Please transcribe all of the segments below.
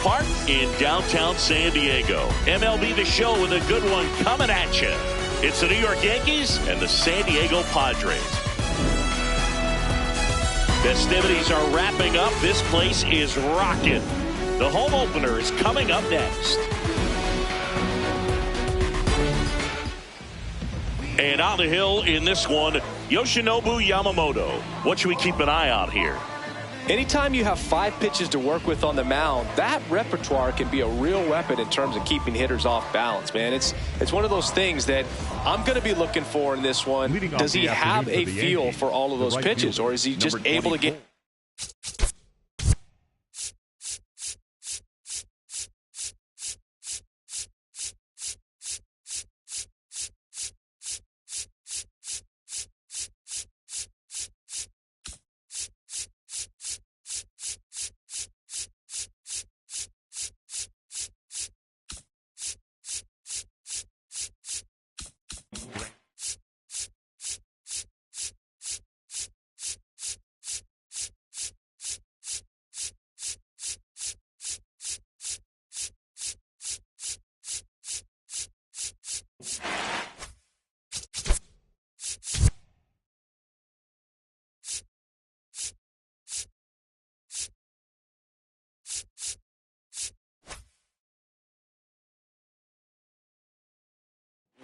Park in downtown San Diego. MLB The Show with a good one coming at you. It's the New York Yankees and the San Diego Padres. Festivities are wrapping up. This place is rocking. The home opener is coming up next. And on the hill in this one, Yoshinobu Yamamoto. What should we keep an eye on here? Anytime you have 5 pitches to work with on the mound, that repertoire can be a real weapon in terms of keeping hitters off balance, man. It's one of those things that I'm going to be looking for in this one. Does he have a feel for all of those pitches, or is he just able to get...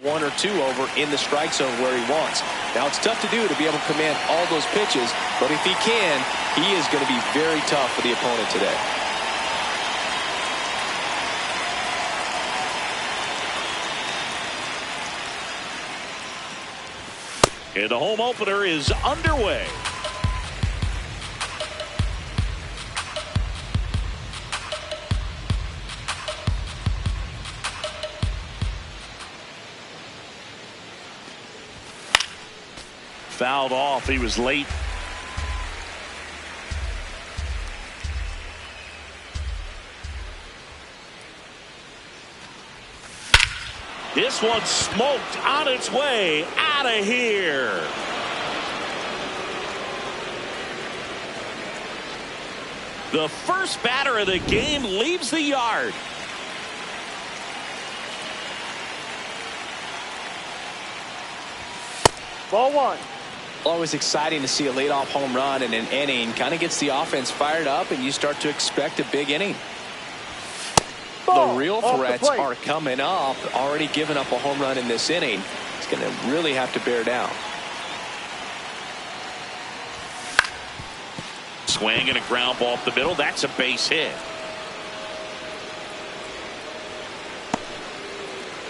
one or two over in the strike zone where he wants. Now it's tough to do to be able to command all those pitches, but if he can, he is going to be very tough for the opponent today. And the home opener is underway. Fouled off. He was late. This one smoked on its way out of here. The first batter of the game leaves the yard. Ball one. Always exciting to see a leadoff home run in an inning. Kind of gets the offense fired up, and you start to expect a big inning. The real threats are coming up. Already given up a home run in this inning. He's going to really have to bear down. Swing and a ground ball up the middle. That's a base hit.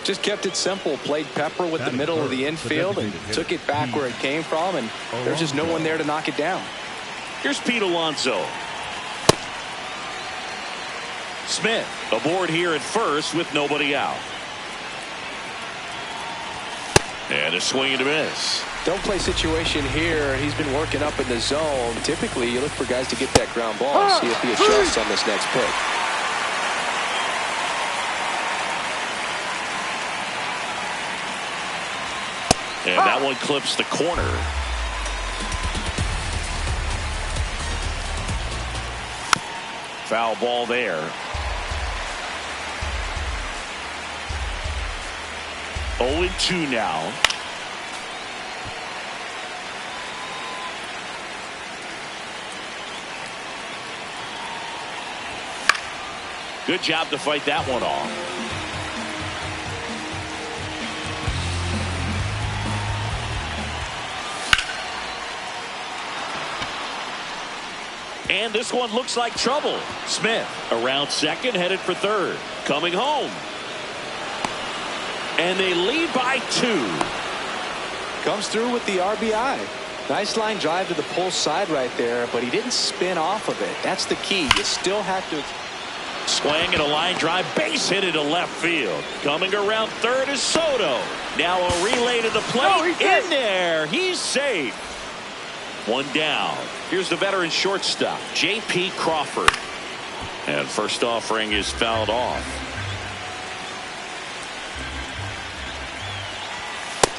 Just kept it simple. Played pepper with the middle of the infield and took it back where it came from, and there's just no one there to knock it down. Here's Pete Alonso. Smith aboard here at first with nobody out. And a swing and a miss. Don't play situation here. He's been working up in the zone. Typically, you look for guys to get that ground ball and see if he adjusts on this next pitch. And that one clips the corner. Foul ball there. 0-2 now. Good job to fight that one off. And this one looks like trouble. Smith around second, headed for third. Coming home. And they lead by 2. Comes through with the RBI. Nice line drive to the pull side right there, but he didn't spin off of it. That's the key. You still have to. Swing and a line drive, base hit into left field. Coming around third is Soto. Now a relay to the plate. In there. He's safe. One down. Here's the veteran shortstop, J.P. Crawford. And first offering is fouled off.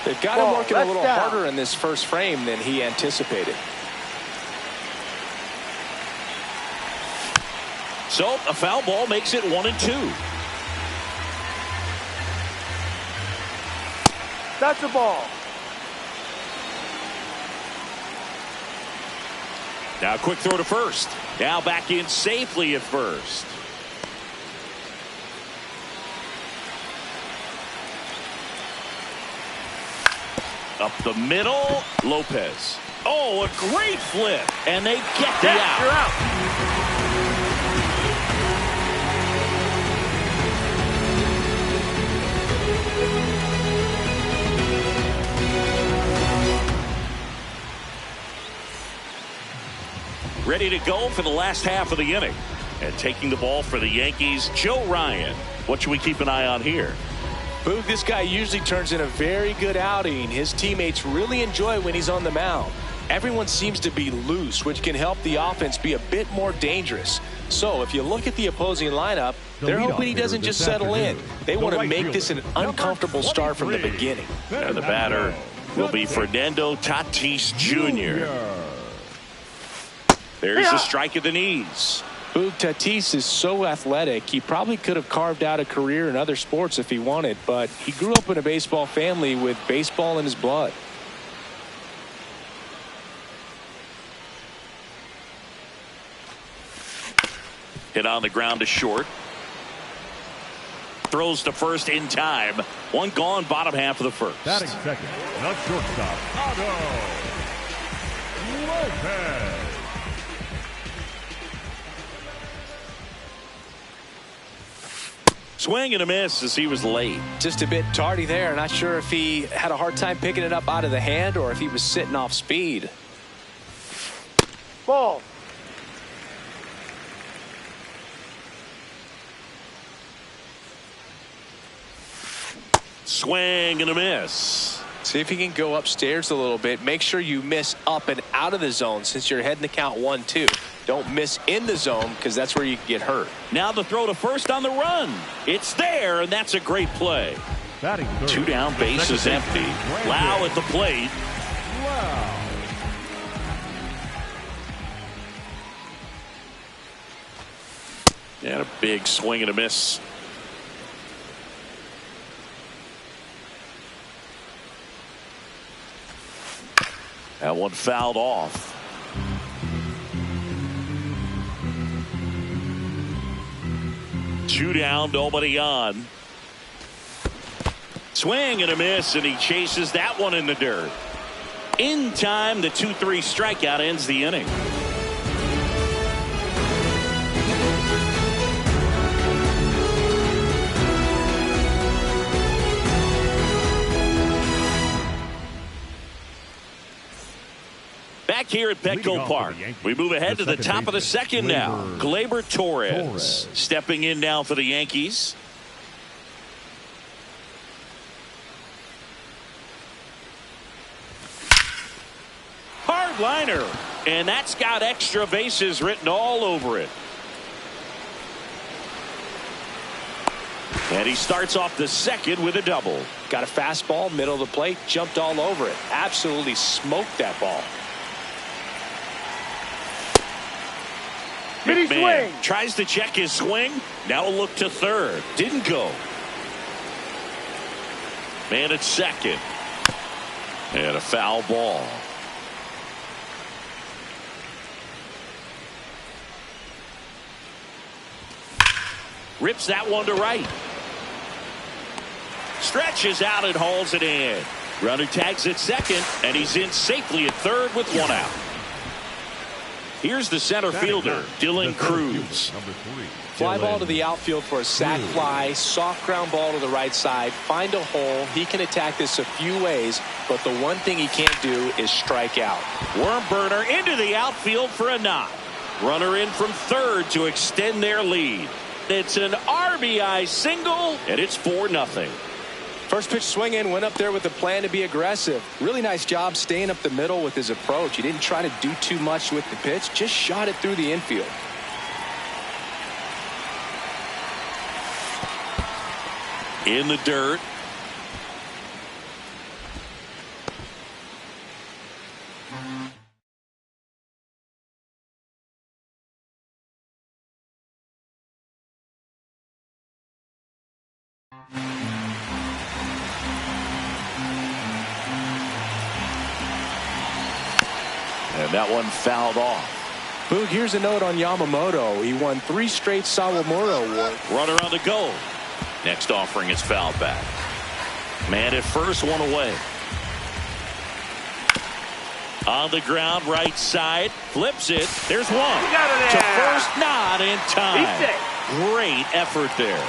They've got him working a little harder in this first frame than he anticipated. So a foul ball makes it 1-2. That's the ball. Now a quick throw to first. Now back in safely at first. Up the middle, Lopez. Oh, a great flip. And they get the out. You're out. Ready to go for the last half of the inning. And taking the ball for the Yankees, Joe Ryan. What should we keep an eye on here? Boog, this guy usually turns in a very good outing. His teammates really enjoy when he's on the mound. Everyone seems to be loose, which can help the offense be a bit more dangerous. So if you look at the opposing lineup, they're hoping he doesn't just settle in. They want to make this an uncomfortable start from the beginning. And the batter will be Fernando Tatis Jr. There's a strike at the knees. Boog, Tatis is so athletic, he probably could have carved out a career in other sports if he wanted, but he grew up in a baseball family with baseball in his blood. Hit on the ground to short. Throws to first in time. One gone, bottom half of the first. Batting second, the shortstop, Otto Lopez. Swing and a miss as he was late. Just a bit tardy there. Not sure if he had a hard time picking it up out of the hand or if he was sitting off speed. Ball. Swing and a miss. See if you can go upstairs a little bit. Make sure you miss up and out of the zone since you're heading to count 1-2. Don't miss in the zone because that's where you can get hurt. Now the throw to first on the run. It's there, and that's a great play. Batting third, Two down, base is empty. Lau at the plate. Wow. And a big swing and a miss. That one fouled off. Two down, nobody on. Swing and a miss, and he chases that one in the dirt. In time, the 2-3 strikeout ends the inning. Back here at Petco Park, we move ahead to the top of the second now. Gleyber Torres stepping in now for the Yankees. Hard liner, and that's got extra bases written all over it. And he starts off the second with a double. Got a fastball, middle of the plate, jumped all over it. Absolutely smoked that ball. McMahon tries to check his swing. Now a look to third. Didn't go. Man at second. And a foul ball. Rips that one to right. Stretches out and hauls it in. Runner tags at second, and he's in safely at third with one out. Here's the center fielder, Dylan Cruz. Fly ball to the outfield for a sac fly. Soft ground ball to the right side. Find a hole. He can attack this a few ways, but the one thing he can't do is strike out. Worm burner into the outfield for a knock. Runner in from third to extend their lead. It's an RBI single, and it's 4-0. First pitch swing in, went up there with a plan to be aggressive. Really nice job staying up the middle with his approach. He didn't try to do too much with the pitch, just shot it through the infield. In the dirt. And that one fouled off. Boog, here's a note on Yamamoto. He won 3 straight Sawamura awards. Runner on the go. Next offering is fouled back. Man at first, one away. On the ground, right side. Flips it. There's one. To first, not in time. Great effort there.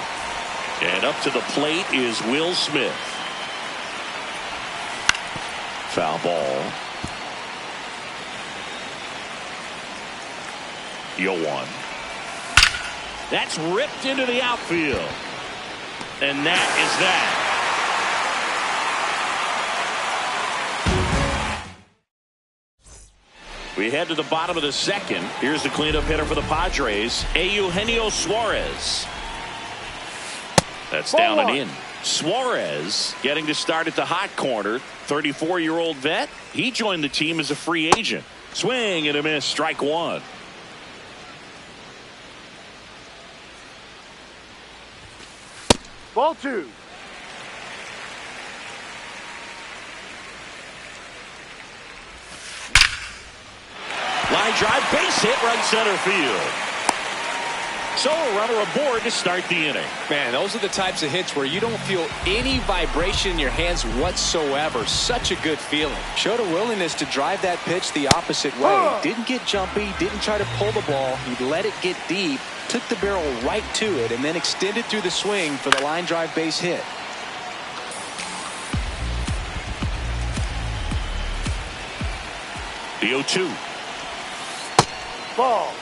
And up to the plate is Will Smith. Foul ball. 0-1. That's ripped into the outfield. And that is that. We head to the bottom of the second. Here's the cleanup hitter for the Padres, Eugenio Suarez. That's down and in. Suarez getting to start at the hot corner. 34-year-old vet. He joined the team as a free agent. Swing and a miss. Strike one. Ball 2. Line drive, base hit, right center field. So a runner aboard to start the inning. Man, those are the types of hits where you don't feel any vibration in your hands whatsoever. Such a good feeling. Showed a willingness to drive that pitch the opposite way. Didn't get jumpy, didn't try to pull the ball. He let it get deep, took the barrel right to it, and then extended through the swing for the line drive base hit. The 0-2. Ball.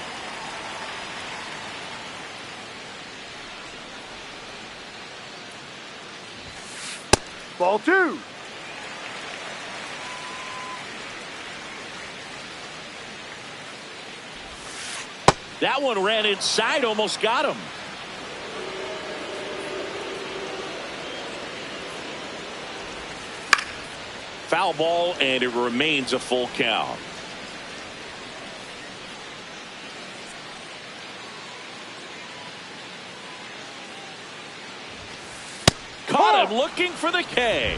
Ball 2. That one ran inside, almost got him. Foul ball, and it remains a full count. Caught him looking for the K.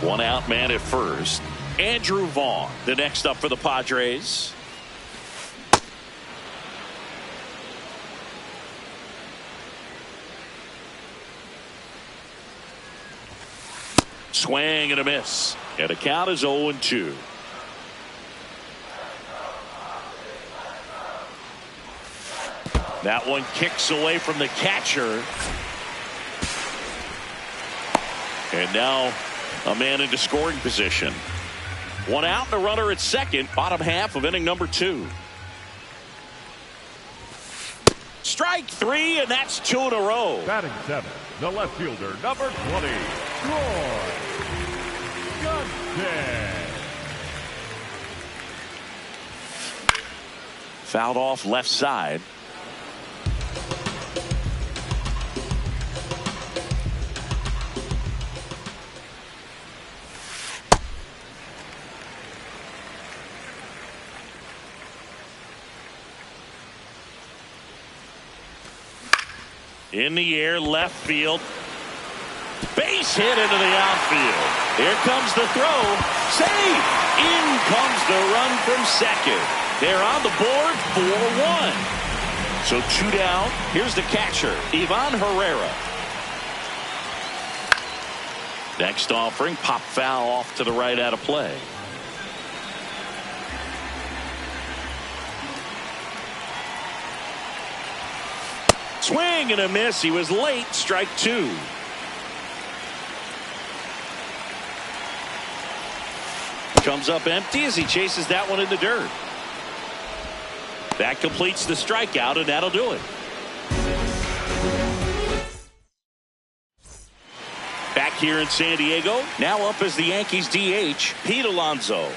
One out, man at first. Andrew Vaughn, the next up for the Padres. Swing and a miss. And the count is 0-2. That one kicks away from the catcher. And now a man into scoring position. One out and a runner at second. Bottom half of inning number 2. Strike 3, and that's 2 in a row. Batting 7, the left fielder, number 20, Troy Johnson. Fouled off left side. In the air, left field. Base hit into the outfield. Here comes the throw. Safe. In comes the run from second. They're on the board, 4-1. So 2 down. Here's the catcher, Ivan Herrera. Next offering, pop foul off to the right out of play. Swing and a miss. He was late. Strike 2. Comes up empty as he chases that one in the dirt. That completes the strikeout, and that'll do it. Back here in San Diego, now up as the Yankees DH, Pete Alonso.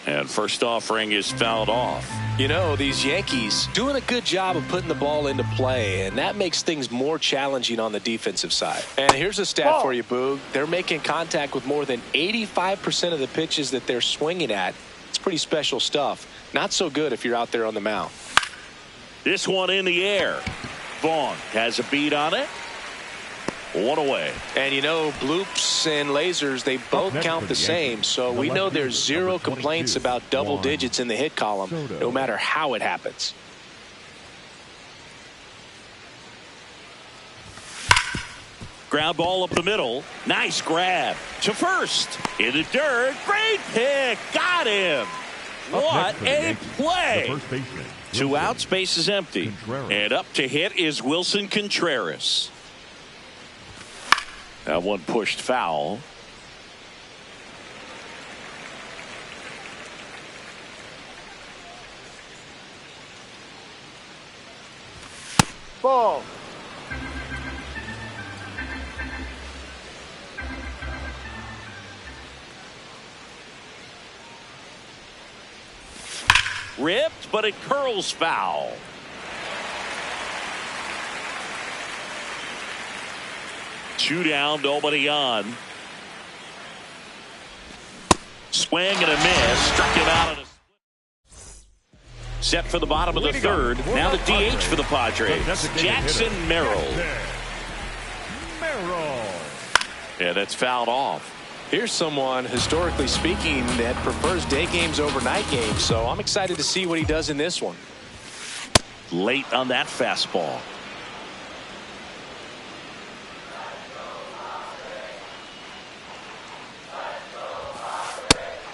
And first offering is fouled off. You know, these Yankees doing a good job of putting the ball into play, and that makes things more challenging on the defensive side. And here's a stat for you, Boog. They're making contact with more than 85% of the pitches that they're swinging at. It's pretty special stuff. Not so good if you're out there on the mound. This one in the air. Vaughn has a beat on it. One away. And you know, bloops and lasers, they both count the same. So we know there's zero complaints about double digits in the hit column, no matter how it happens. Ground ball up the middle. Nice grab to first. In the dirt. Great pick. Got him. What a play. 2 outs, base is empty. And up to hit is Wilson Contreras. That one pushed foul. Ball. Ripped, but it curls foul. Two down, nobody on. Swing and a miss. Struck him out. Set for the bottom of the third. Now the DH for the Padres. Jackson Merrill. Yeah, that's fouled off. Here's someone, historically speaking, that prefers day games over night games. So I'm excited to see what he does in this one. Late on that fastball.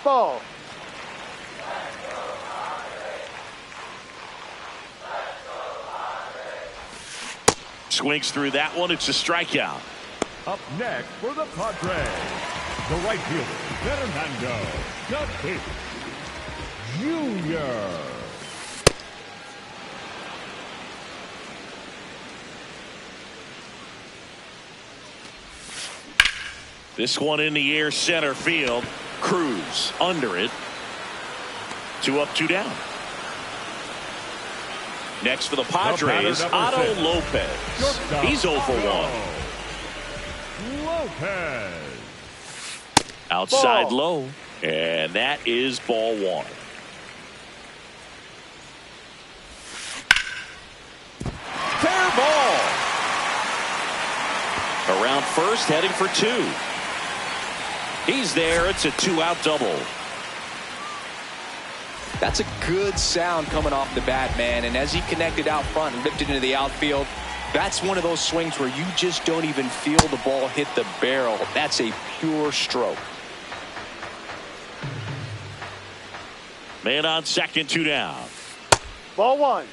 Ball. Swings through that one. It's a strikeout. Up next for the Padres, the right fielder, Fernando Tatis Jr. This one in the air, center field. Cruz under it. 2 up, 2 down. Next for the Padres, Otto Lopez. He's 0 for 1. Lopez. Outside low. And that is ball 1. Fair ball. Around first, heading for 2. He's there. It's a 2-out double. That's a good sound coming off the bat, man. And as he connected out front and ripped it into the outfield, that's one of those swings where you just don't even feel the ball hit the barrel. That's a pure stroke. Man on second, 2 down. Ball 1.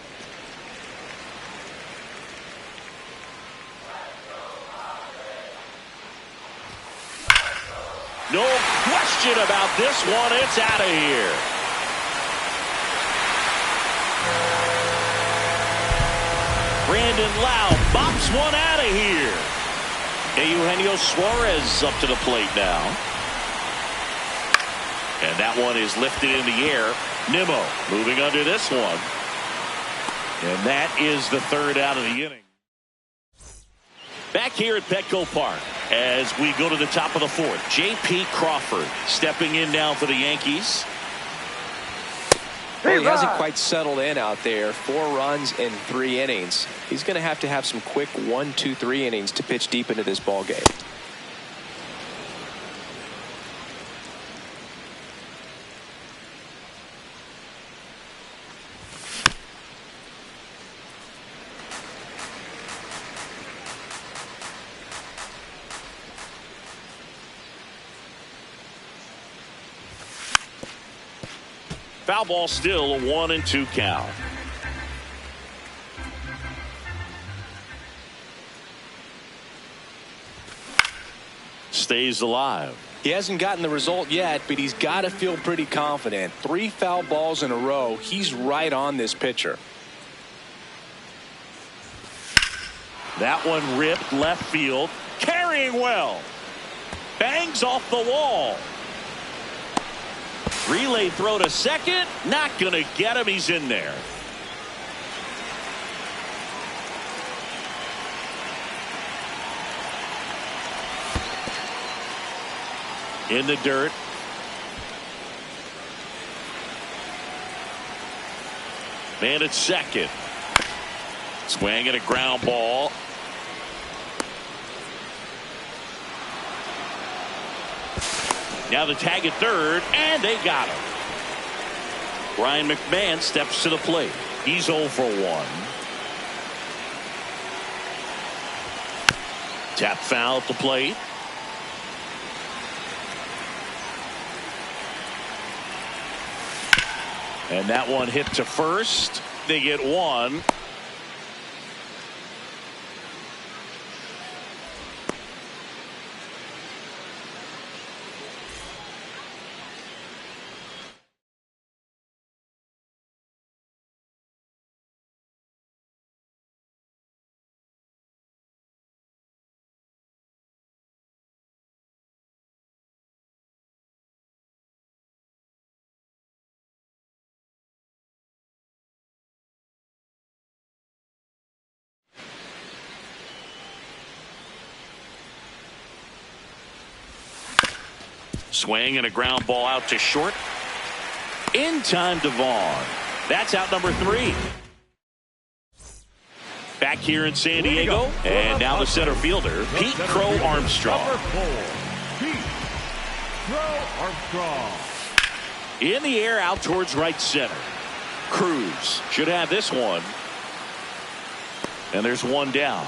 No question about this one. It's out of here. Brandon Lau bops one out of here. Eugenio Suarez up to the plate now. And that one is lifted in the air. Nimmo moving under this one. And that is the 3rd out of the inning. Back here at Petco Park as we go to the top of the 4th. J.P. Crawford stepping in now for the Yankees. Well, he hasn't quite settled in out there. 4 runs in 3 innings. He's going to have some quick 1, 2, 3 innings to pitch deep into this ball game. Foul ball, still a 1-2 count. Stays alive. He hasn't gotten the result yet, but he's got to feel pretty confident. 3 foul balls in a row. He's right on this pitcher. That one ripped left field. Carrying well. Bangs off the wall. Relay throw to second. Not going to get him. He's in there. In the dirt. Man at second. Swing at a ground ball. Now the tag at third, and they got him. Brian McMahon steps to the plate. He's 0 for 1. Tap foul at the plate. And that one hit to first. They get one. Swing and a ground ball out to short. In time to Vaughn. That's out number 3. Back here in San Diego. And now the center fielder, Pete Crow Armstrong. Number 4, Pete Crow Armstrong. In the air out towards right center. Cruz should have this one. And there's one down.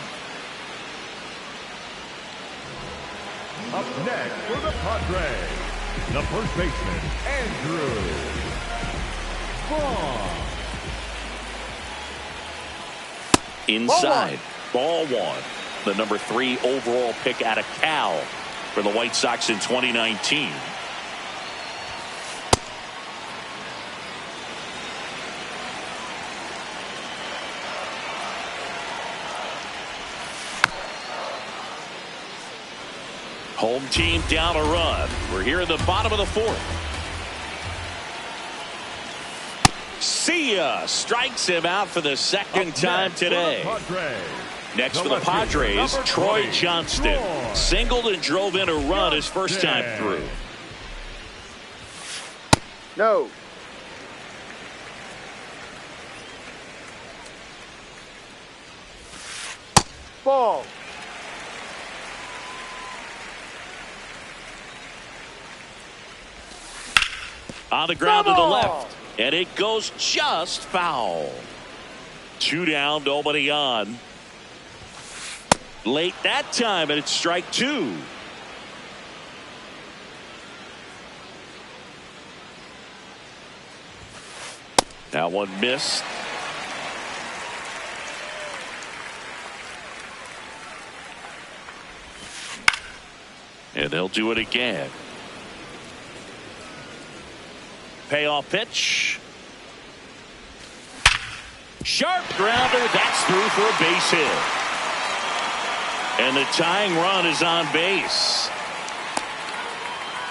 Up next for the Padres, the first baseman, Andrew Vaughn. Inside, ball 1. The number 3 overall pick out of Cal for the White Sox in 2019. Home team down a run. We're here in the bottom of the 4th. See ya. Strikes him out for the second time today. Next for the Padres, Troy Johnston. Singled and drove in a run his first time through. No. Ball. On the ground to the left. And it goes just foul. 2 down, nobody on. Late that time, and it's strike 2. That one missed. And they'll do it again. Payoff pitch. Sharp grounder. That's through for a base hit. And the tying run is on base.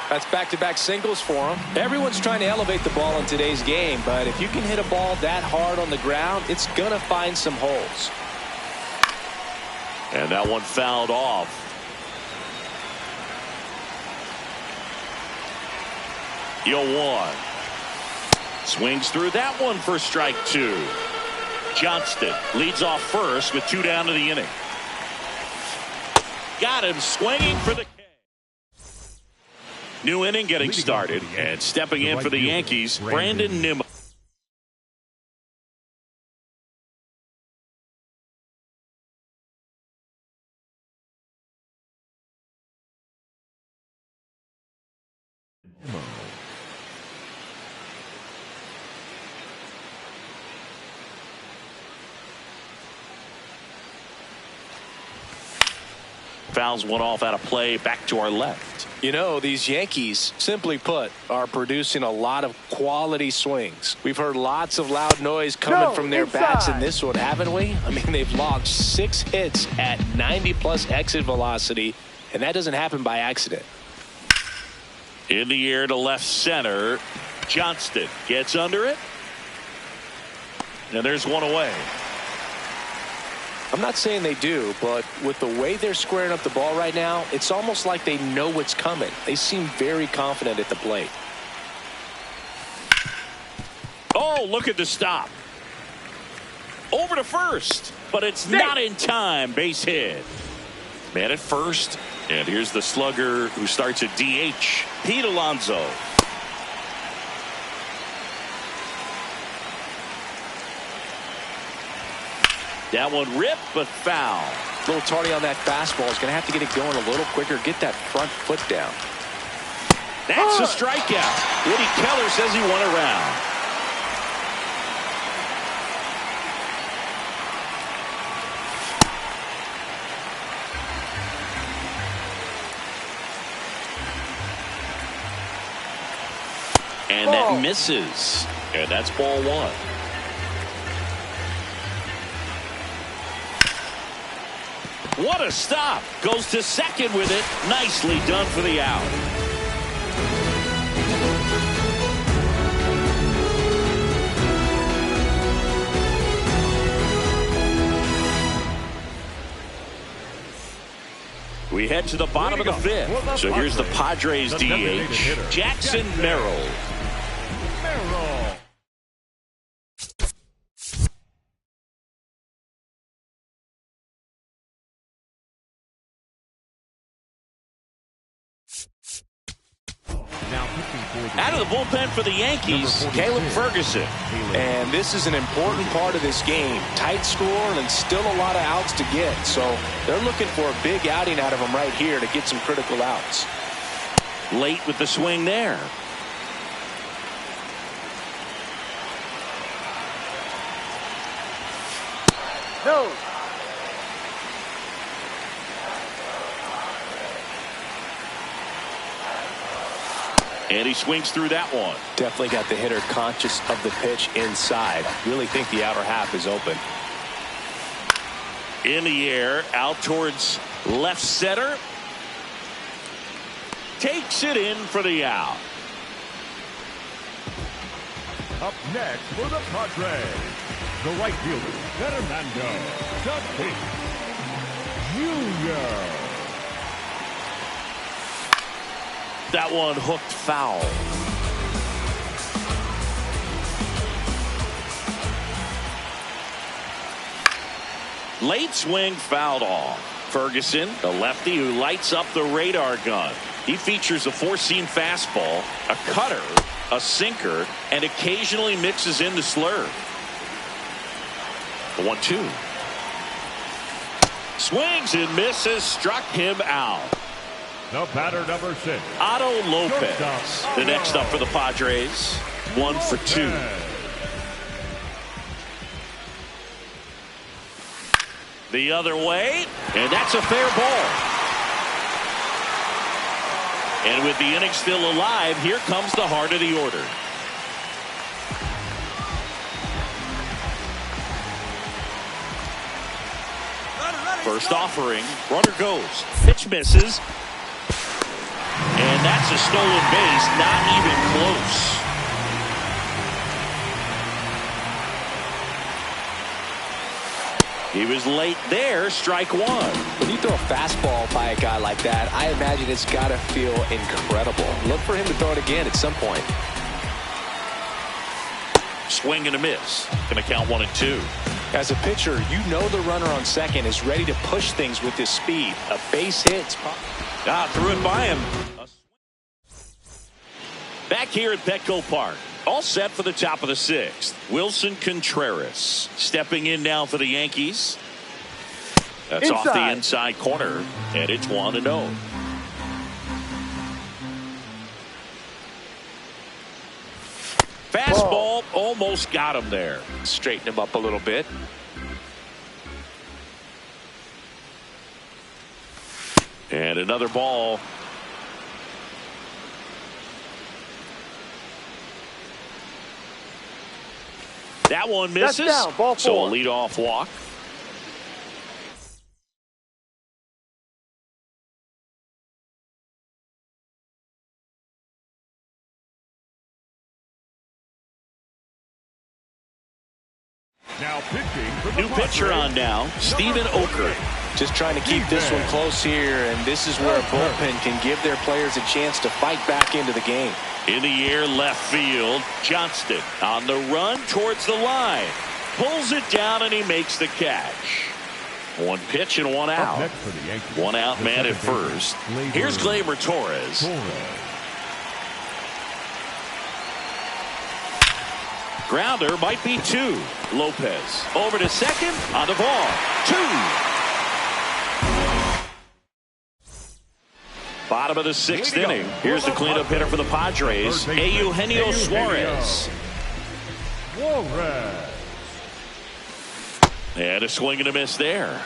That's back-to-back singles for him. Everyone's trying to elevate the ball in today's game, but if you can hit a ball that hard on the ground, it's going to find some holes. And that one fouled off. Yo, 1. Swings through that one for strike 2. Johnston leads off first with 2 down to the inning. Got him swinging for the K. New inning getting started, and stepping in for the Yankees, Brandon Nimmo. Fouls one off out of play, back to our left. You know, these Yankees, simply put, are producing a lot of quality swings. We've heard lots of loud noise coming from their bats in this one, haven't we? I mean, they've logged 6 hits at 90+ exit velocity, and that doesn't happen by accident. In the air to left center. Johnston gets under it. And there's one away. I'm not saying they do, but with the way they're squaring up the ball right now, it's almost like they know what's coming. They seem very confident at the plate. Oh, look at the stop. Over to first, but it's not in time. Base hit. Man at first. And here's the slugger who starts at DH, Pete Alonso. That one ripped, but foul. A little tardy on that fastball. He's going to have to get it going a little quicker. Get that front foot down. That's a strikeout. Woody Keller says he won a round. And that misses. And that's ball one. What a stop. Goes to second with it. Nicely done for the out. We head to the bottom of the fifth. So here's the Padres DH, Jackson Merrill. Out of the bullpen for the Yankees, Caleb Ferguson. And this is an important part of this game. Tight score and still a lot of outs to get. So they're looking for a big outing out of him right here to get some critical outs. Late with the swing there. No. And he swings through that one. Definitely got the hitter conscious of the pitch inside. Really think the outer half is open. In the air, out towards left center. Takes it in for the out. Up next for the Padres, the right fielder, Fernando Tatis Jr. That one hooked foul. Late swing fouled off. Ferguson, the lefty who lights up the radar gun. He features a four-seam fastball, a cutter, a sinker, and occasionally mixes in the slurve. The 1-2. Swings and misses, struck him out. The batter, number 6. Otto Lopez. The next up for the Padres. 1 for 2. The other way, and that's a fair ball. And with the inning still alive, here comes the heart of the order. First offering, runner goes. Pitch misses. And that's a stolen base, not even close. He was late there, strike one. When you throw a fastball by a guy like that, I imagine it's got to feel incredible. Look for him to throw it again at some point. Swing and a miss. Going to count 1 and 2. As a pitcher, you know the runner on second is ready to push things with his speed. A base hit. Threw it by him. Back here at Petco Park. All set for the top of the 6th. Wilson Contreras stepping in now for the Yankees. That's off the inside corner, and it's 1-0. Fastball almost got him there. Straighten him up a little bit. And another ball. That one misses. That's down. Ball 4. So a leadoff walk. Now pitching for the New pitcher on now, Steven Oker. Just trying to keep this one close here, and this is where a bullpen can give their players a chance to fight back into the game. In the air, left field, Johnston on the run towards the line. Pulls it down, and he makes the catch. One pitch and one out. Next for the Yankees, One out, the man at second baseman, first. Gleyber Here's Gleyber Torres. Grounder might be two. Lopez over to second on the ball. Two. Bottom of the sixth inning. Here's the cleanup hitter for the Padres, Eugenio Suarez. And a swing and a miss there.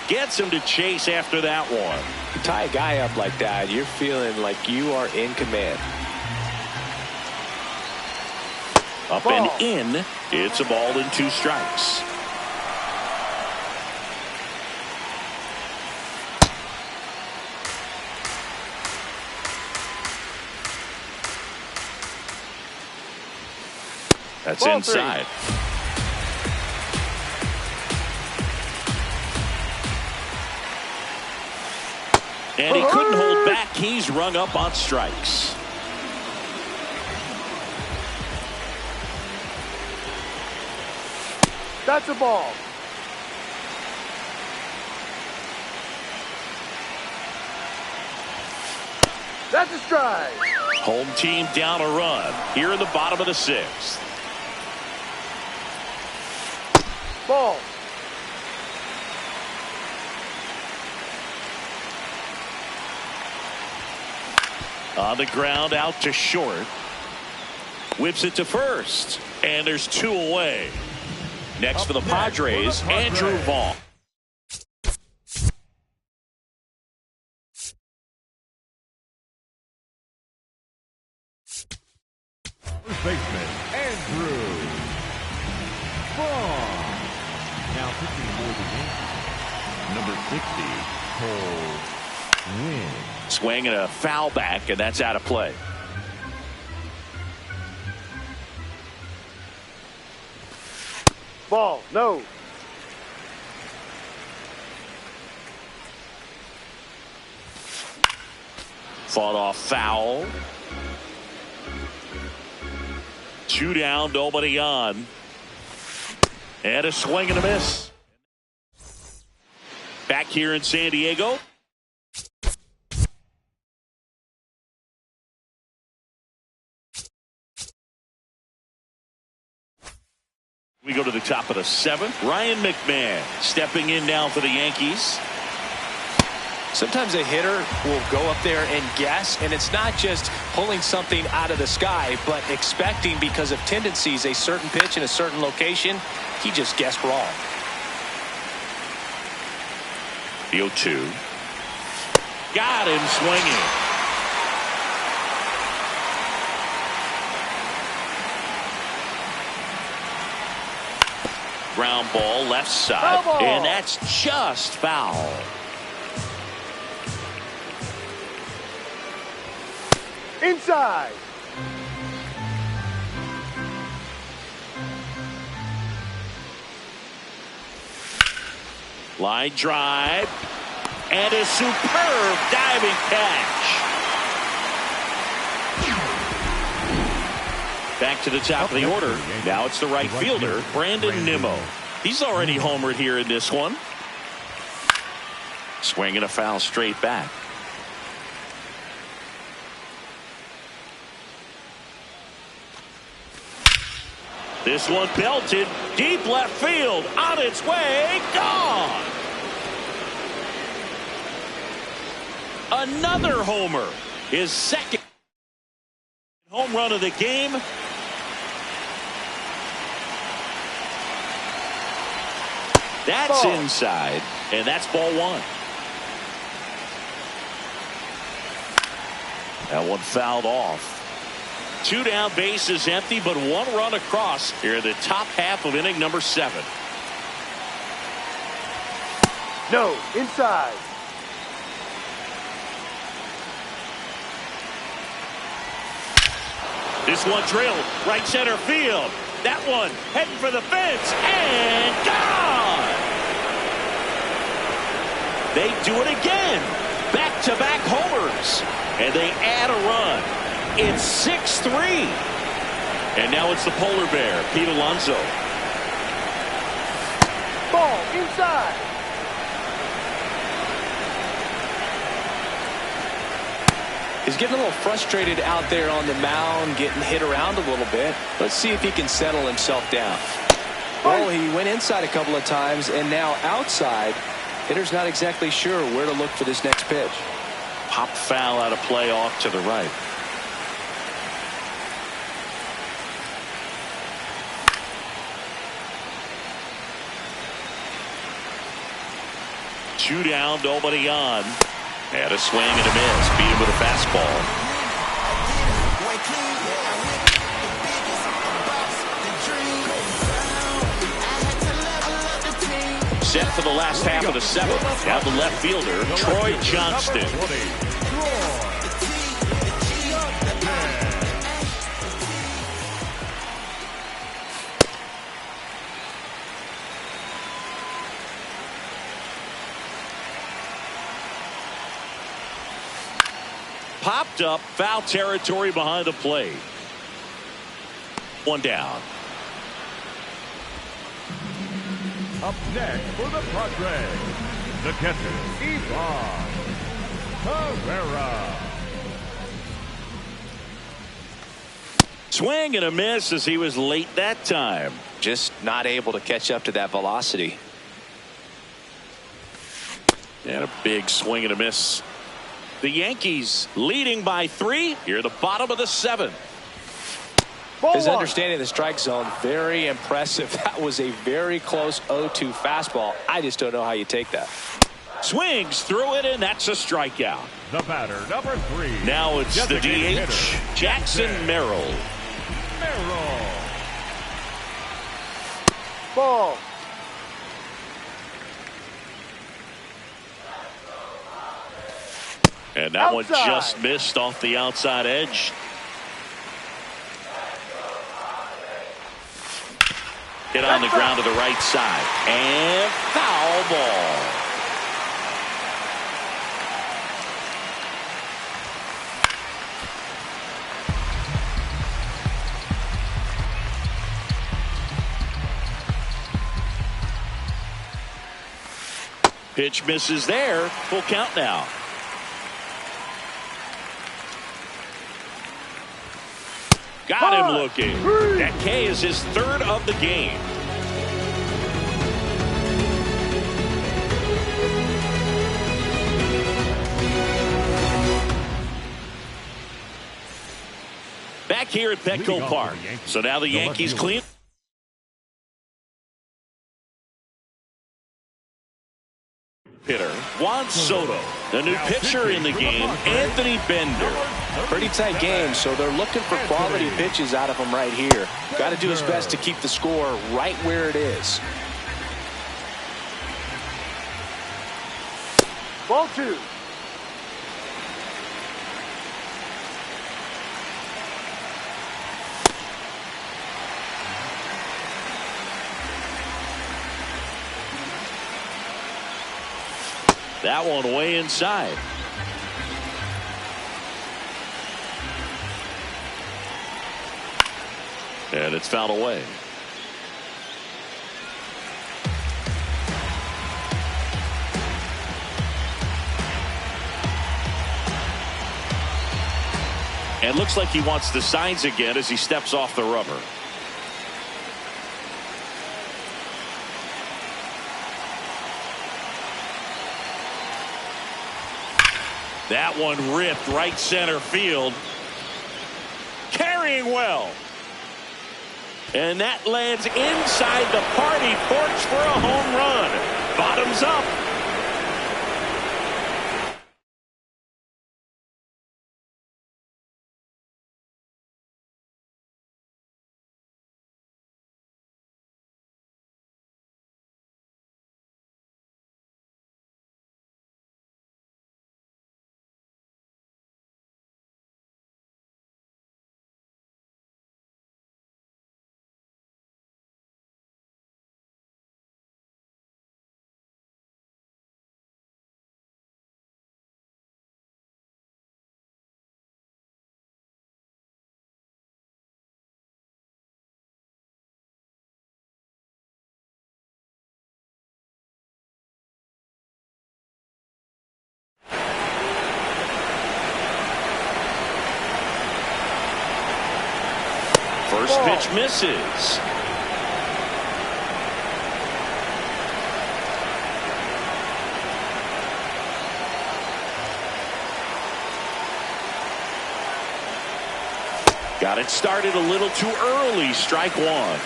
Gets him to chase after that one. You tie a guy up like that, you're feeling like you are in command. Up and in. It's a ball and 2 strikes. That's Ball inside. And he couldn't hold back. He's rung up on strikes. That's a ball. That's a strike. Home team down a run here in the bottom of the 6th. Ball. On the ground, out to short. Whips it to first. And there's 2 away. Next for the Padres, Andrew Vaughn. First baseman, Andrew Vaughn. Now pitching for the Yankees, number 60, Cole Winn. Swing and a foul back, and that's out of play. Ball. No. Fought off foul. 2 down, nobody on. And a swing and a miss. Back here in San Diego. We go to the top of the 7th. Ryan McMahon stepping in now for the Yankees. Sometimes a hitter will go up there and guess, and it's not just pulling something out of the sky, but expecting because of tendencies a certain pitch in a certain location. He just guessed wrong. The 0-2. Got him swinging. Ground ball left side. Foul ball. And that's just foul. Inside. Line drive. And a superb diving catch. Back to the top of the order. Now it's the right fielder, Brandon Nimmo. He's already homered here in this one. Swing and a foul straight back. This one belted deep left field, on its way, gone. Another homer, his second home run of the game. That's ball. inside, and that's ball 1. That one fouled off. 2 down, bases empty, but 1 run across here in the top half of inning number 7. No. Inside. This one drilled right center field. That one heading for the fence and gone. They do it again. Back-to-back homers, and they add a run. It's 6-3. And now it's the polar bear, Pete Alonso. Ball inside. He's getting a little frustrated out there on the mound, getting hit around a little bit. Let's see if he can settle himself down. Well, he went inside a couple of times, and now outside. Hitter's not exactly sure where to look for this next pitch. Pop foul out of play off to the right. Two down, nobody on. And a swing and a miss. Beat him with a fastball. Set for the last half of the seventh. Now the left fielder, Troy Johnston. Popped up, foul territory behind the plate. One down. Up next for the Padres, the catcher, Ivan Herrera. Swing and a miss as he was late that time. Just not able to catch up to that velocity. And a big swing and a miss. The Yankees leading by 3 here at the bottom of the 7th. His understanding of the strike zone, very impressive. That was a very close 0-2 fastball. I just don't know how you take that. Swings through it, and that's a strikeout. The batter, number 3. Now it's the designated DH, hitter, Jackson Merrill. Ball. And that one Outside. just missed off the outside edge. Hit on the ground to the right side. And foul ball. Pitch misses there. Full count now. Got him looking. That K is his 3rd of the game. Back here at Petco Park. So now the Yankees clean. Hitter Juan Soto. The new pitcher in the game, Anthony Bender. Pretty tight game, so they're looking for quality pitches out of him right here. Got to do his best to keep the score right where it is. Ball 2. That one way inside. And it's fouled away. And looks like he wants the signs again as he steps off the rubber. That one ripped right center field. Carrying well. And that lands inside the party porch for a home run. Bottoms up. First pitch misses. Got it started a little too early. Strike one.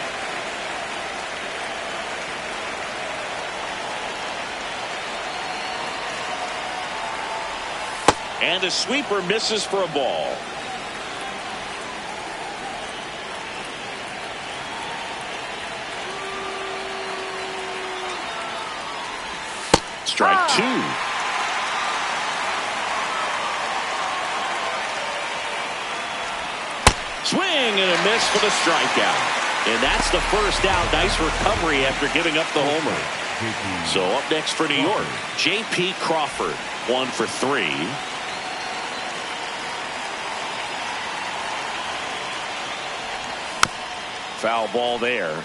And a sweeper misses for a ball. Strike two. Swing and a miss for the strikeout. And that's the first out. Nice recovery after giving up the homer. So up next for New York, J.P. Crawford, 1 for 3. Foul ball there.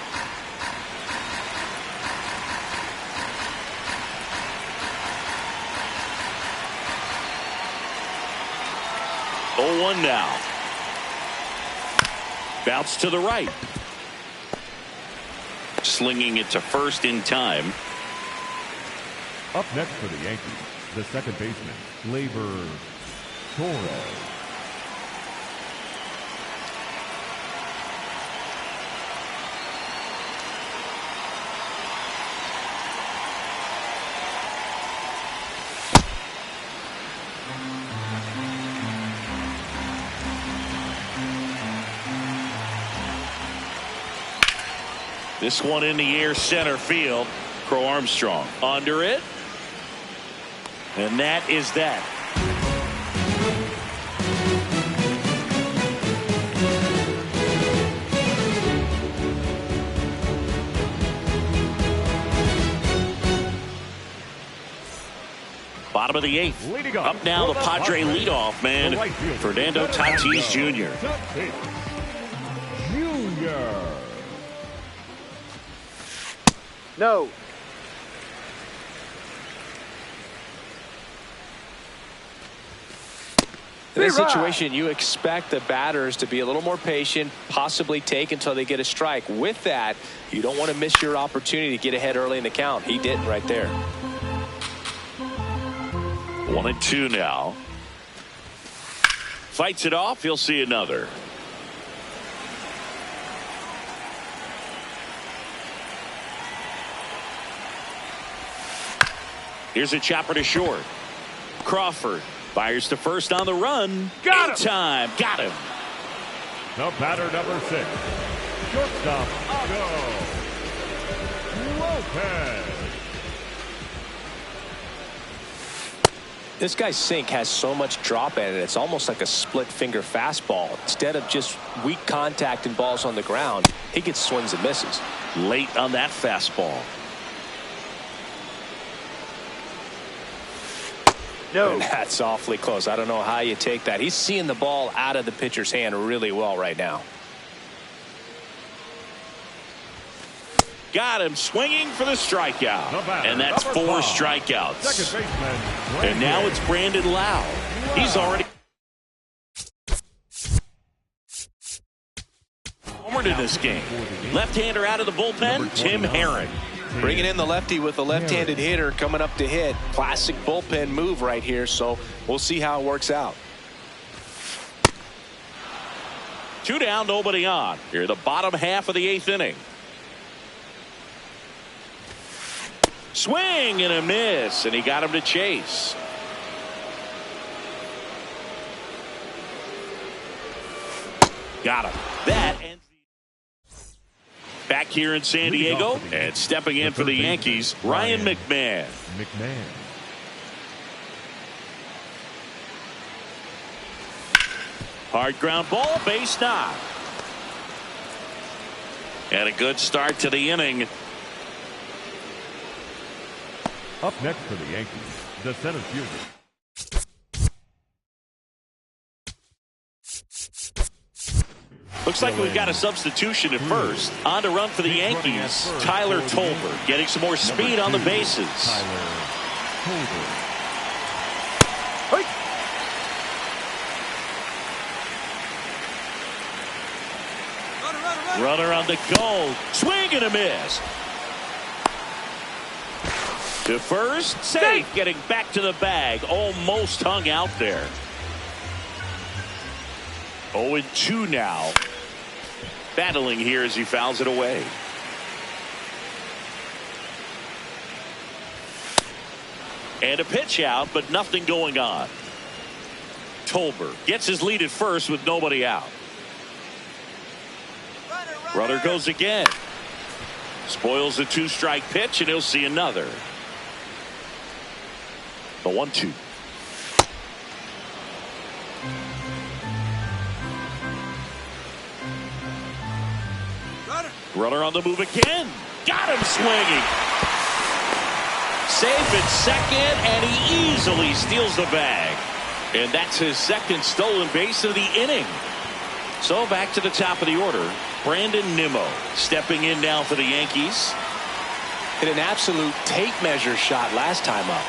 Oh, 1 now. Bounce to the right. Slinging it to first in time. Up next for the Yankees, the second baseman, Gleyber Torres. This one in the air, center field. Crow Armstrong under it. And that is that. Bottom of the 8th. Up now the Padre leadoff man, Fernando Tatis Jr. No. In this situation, you expect the batters to be a little more patient, possibly take until they get a strike. With that, you don't want to miss your opportunity to get ahead early in the count. He didn't right there. 1-2 now. Fights it off. He'll see another. Here's a chopper to short. Crawford fires to first on the run. Got him. Time. Got him. The batter, number 6. Shortstop, Otto Lopez. This guy's sink has so much drop in it. It's almost like a split finger fastball. Instead of just weak contact and balls on the ground, he gets swings and misses. Late on that fastball. No. And that's awfully close. I don't know how you take that. He's seeing the ball out of the pitcher's hand really well right now. Got him swinging for the strikeout. And that's 4 strikeouts. Second baseman, And now it's Brandon Lau. He's already homered in this game. Left-hander out of the bullpen, Tim Herron. Bringing in the lefty with a left-handed hitter coming up to hit. Classic bullpen move right here, so we'll see how it works out. 2 down, nobody on. Here, the bottom half of the 8th inning. Swing and a miss, and he got him to chase. Got him. That ends. Back here in San Diego, and stepping in for the Yankees, Ryan McMahon. Hard ground ball, base knock. And a good start to the inning. Up next for the Yankees, the center fielder. Looks like we've got a substitution at first. On to run for the Yankees, Tyler Tolbert, getting some more speed on the bases. Runner on the go. Swing and a miss. To first, safe. Getting back to the bag. Almost hung out there. 0-2 now. Battling here as he fouls it away. And a pitch out, but nothing going on. Tolbert gets his lead at first with nobody out. Runner goes again. Spoils the 2-strike pitch, and he'll see another. The 1-2. Runner on the move again. Got him swinging. Safe at second, and he easily steals the bag. And that's his second stolen base of the inning. So back to the top of the order. Brandon Nimmo stepping in now for the Yankees. Hit an absolute tape measure shot last time up.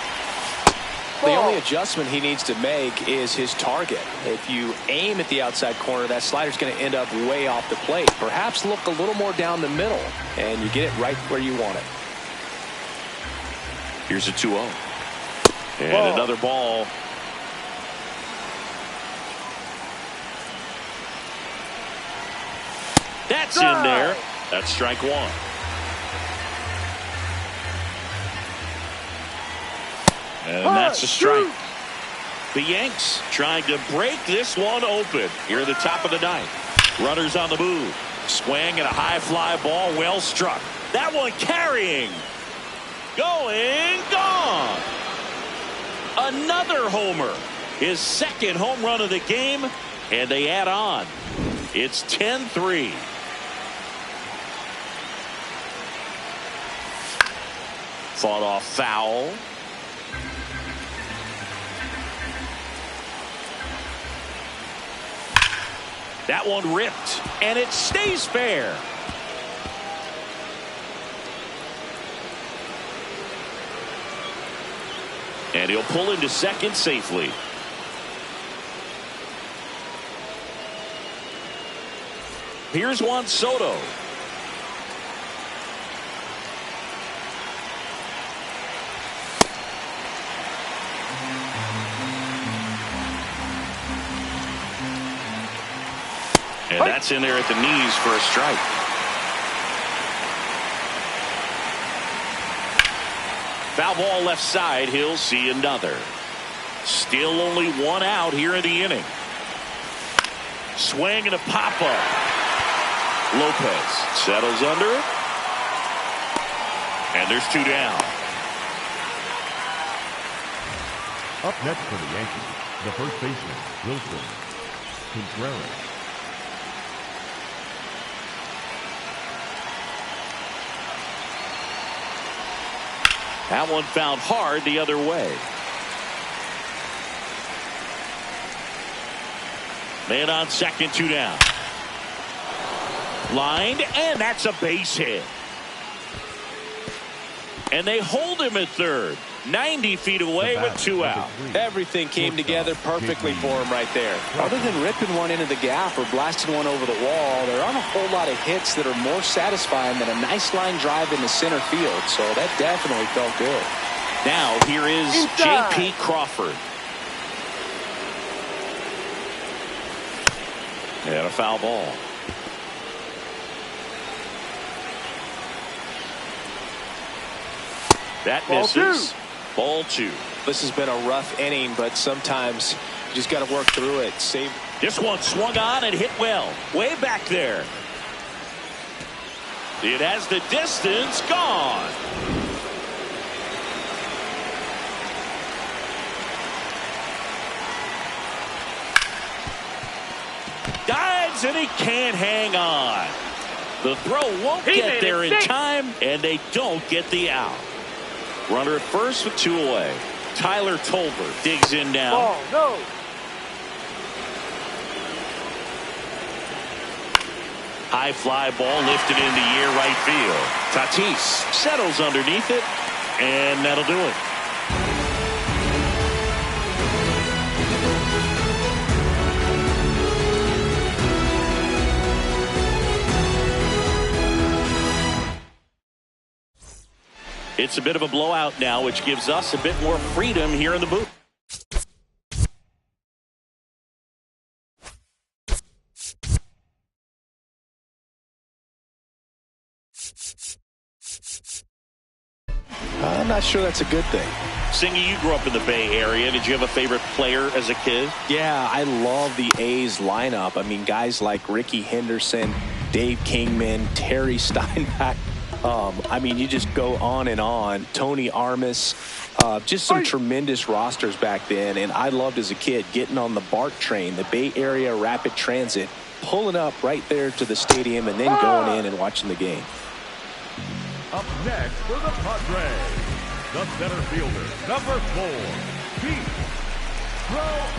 The only adjustment he needs to make is his target. If you aim at the outside corner, that slider's going to end up way off the plate. Perhaps look a little more down the middle, and you get it right where you want it. Here's a 2-0. And another ball. That's in there. That's strike one. And that's a strike. The Yanks trying to break this one open here at the top of the ninth. Runners on the move. Swing and a high fly ball, well struck. That one carrying. Going, gone. Another homer. His second home run of the game, and they add on. It's 10-3. Fought off foul. That one ripped, and it stays fair. And he'll pull into second safely. Here's Juan Soto. And that's in there at the knees for a strike. Foul ball left side. He'll see another. Still only one out here in the inning. Swing and a pop-up. Lopez settles under it. And there's two down. Up next for the Yankees, the first baseman, Wilson Contreras. That one found hard the other way. Man on second, two down. Lined, and that's a base hit. And they hold him at third. 90 feet away with two out. Everything came together perfectly for him right there. Other than ripping one into the gap or blasting one over the wall, there aren't a whole lot of hits that are more satisfying than a nice line drive into center field. So that definitely felt good. Now here is J.P. Crawford. And a foul ball. That misses. Ball two. This has been a rough inning, but sometimes you just got to work through it. Save. This one swung on and hit well. Way back there. It has the distance. Gone. Dives and he can't hang on. The throw won't get there in time, and they don't get the out. Runner at first with two away. Tyler Tolbert digs in now. Ball, no. High fly ball lifted into air right field. Tatis settles underneath it, and that'll do it. It's a bit of a blowout now, which gives us a bit more freedom here in the booth. I'm not sure that's a good thing. Singy, you grew up in the Bay Area. Did you have a favorite player as a kid? Yeah, I love the A's lineup. I mean, guys like Ricky Henderson, Dave Kingman, Terry Steinbach. I mean, you just go on and on. Tony Armas, just some tremendous rosters back then. And I loved as a kid getting on the BART train, the Bay Area Rapid Transit, pulling up right there to the stadium and then going in and watching the game. Up next for the Padres, the center fielder, number 4, Pete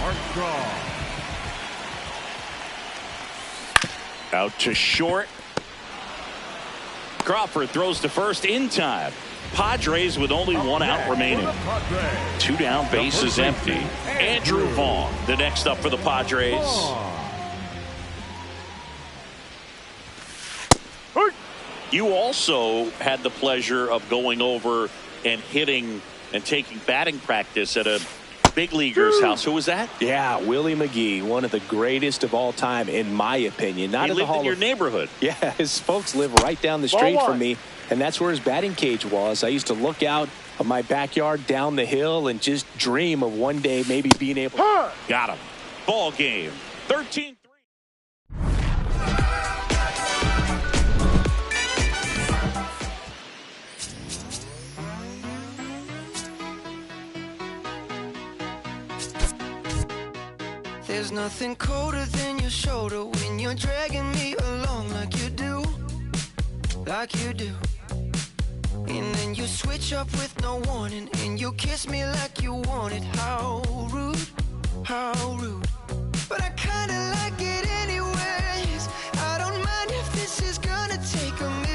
Armstrong. Out to short. Crawford throws to first in time. Padres with only one out remaining. 2 down, base is empty. Andrew Vaughn, the next up for the Padres. You also had the pleasure of going over and hitting and taking batting practice at a big leaguer's house. Who was that? Yeah, Willie McGee, one of the greatest of all time, in my opinion. Not he in the lived Hall in your of... neighborhood. Yeah, his folks live right down the street from me, and that's where his batting cage was. I used to look out of my backyard down the hill and just dream of one day maybe being able to... Got him. Ball game. 13-3. There's nothing colder than your shoulder when you're dragging me along like you do. And then you switch up with no warning and you kiss me like you want it. How rude, how rude. But I kinda like it anyways. I don't mind if this is gonna take a minute.